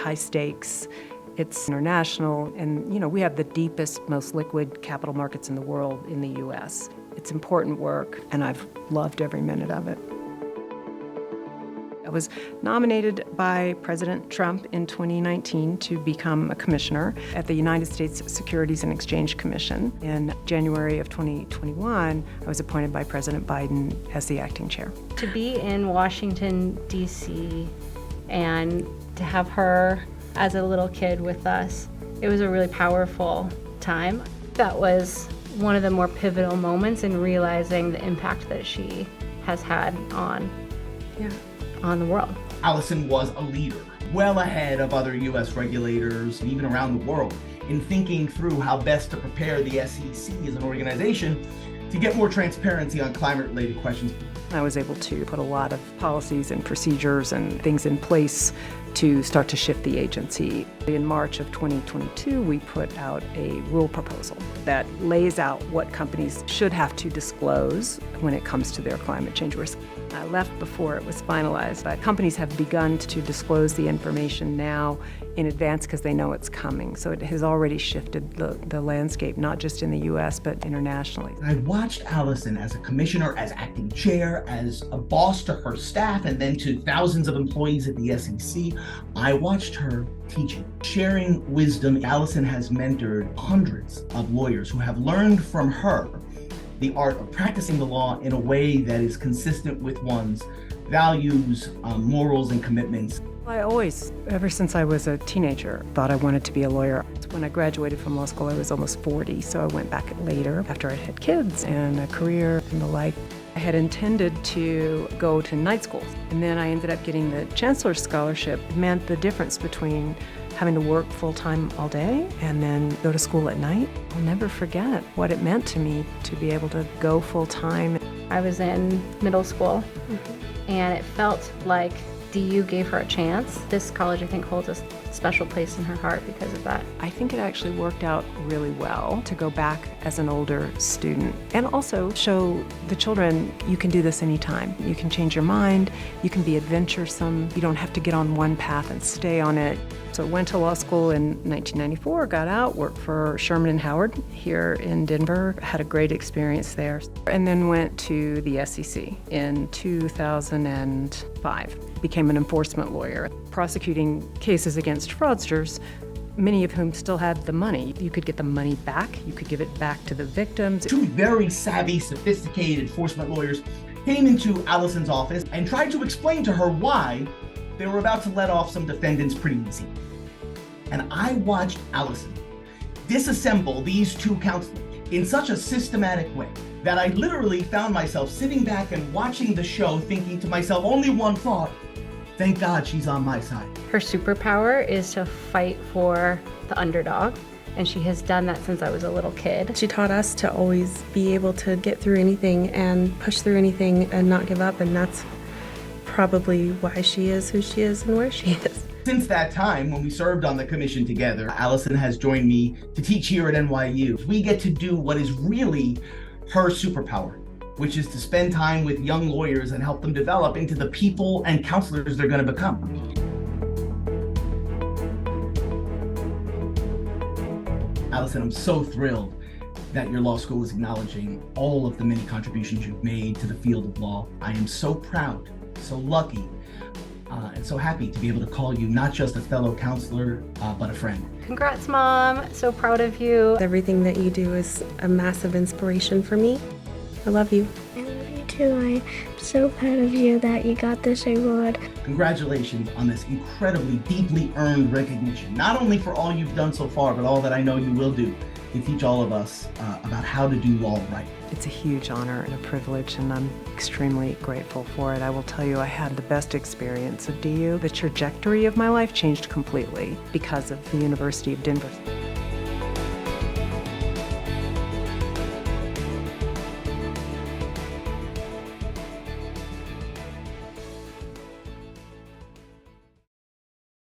high stakes. It's international, and we have the deepest, most liquid capital markets in the world in the U.S. It's important work, and I've loved every minute of it. I was nominated by President Trump in 2019 to become a commissioner at the United States Securities and Exchange Commission. In January of 2021, I was appointed by President Biden as the acting chair. To be in Washington, D.C., and to have her as a little kid with us, it was a really powerful time. That was one of the more pivotal moments in realizing the impact that she has had on the world. Allison was a leader, well ahead of other U.S. regulators, and even around the world, in thinking through how best to prepare the SEC as an organization to get more transparency on climate-related questions. I was able to put a lot of policies and procedures and things in place to start to shift the agency. In March of 2022, we put out a rule proposal that lays out what companies should have to disclose when it comes to their climate change risk. I left before it was finalized, but companies have begun to disclose the information now in advance because they know it's coming. So it has already shifted the landscape, not just in the U.S., but internationally. I watched Allison as a commissioner, as acting chair, as a boss to her staff, and then to thousands of employees at the SEC. I watched her teaching, sharing wisdom. Allison has mentored hundreds of lawyers who have learned from her the art of practicing the law in a way that is consistent with one's values, morals, and commitments. I always, ever since I was a teenager, thought I wanted to be a lawyer. When I graduated from law school, I was almost 40, so I went back later after I had kids and a career and the like. I had intended to go to night school, and then I ended up getting the Chancellor's Scholarship. It meant the difference between having to work full-time all day and then go to school at night. I'll never forget what it meant to me to be able to go full-time. I was in middle school, and it felt like DU gave her a chance. This college, I think, holds a special place in her heart because of that. I think it actually worked out really well to go back as an older student and also show the children you can do this anytime. You can change your mind, you can be adventuresome, you don't have to get on one path and stay on it. So I went to law school in 1994, got out, worked for Sherman & Howard here in Denver, had a great experience there, and then went to the SEC in 2005. Became an enforcement lawyer, prosecuting cases against fraudsters, many of whom still had the money. You could get the money back, you could give it back to the victims. Two very savvy, sophisticated enforcement lawyers came into Allison's office and tried to explain to her why they were about to let off some defendants pretty easy. And I watched Allison disassemble these two counselors in such a systematic way that I literally found myself sitting back and watching the show thinking to myself only one thought: thank God she's on my side. Her superpower is to fight for the underdog, and she has done that since I was a little kid. She taught us to always be able to get through anything and push through anything and not give up, and that's probably why she is who she is and where she is. Since that time, when we served on the commission together, Allison has joined me to teach here at NYU. We get to do what is really her superpower, which is to spend time with young lawyers and help them develop into the people and counselors they're going to become. Allison, I'm so thrilled that your law school is acknowledging all of the many contributions you've made to the field of law. I am so proud, so lucky, and so happy to be able to call you not just a fellow counselor, but a friend. Congrats, Mom. So proud of you. Everything that you do is a massive inspiration for me. I love you. I love you too. I'm so proud of you that you got this award. Congratulations on this incredibly deeply earned recognition, not only for all you've done so far, but all that I know you will do to teach all of us about how to do law right. It's a huge honor and a privilege, and I'm extremely grateful for it. I will tell you, I had the best experience of DU. The trajectory of my life changed completely because of the University of Denver.